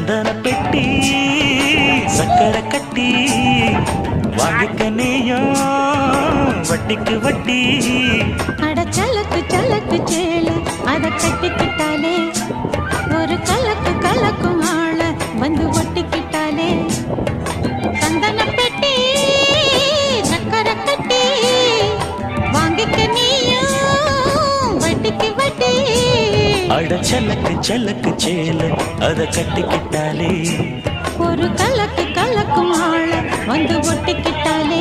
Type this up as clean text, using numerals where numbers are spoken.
சந்தன பெட்டி சக்கரை கட்டி வாங்கிக்க நீயும் வட்டிக்கு வட்டி. அட சலக்கு சலக்கு சேல அத கட்டிக்கிட்டாலே ஒரு கலக்கு கலக்கும் ஆள வந்து ஒட்டிக்கிட்டாலே. சந்தன பெட்டி சக்கரை கட்டி வாங்கிக்க நீயும் வட்டிக்கு வட்டி. அட சலக்கு சலக்கு சேல அத கட்டிக்கிட்டாலே ஒரு கலக்கு கலக்கும் ஆள வந்து ஒட்டிக்கிட்டாலே.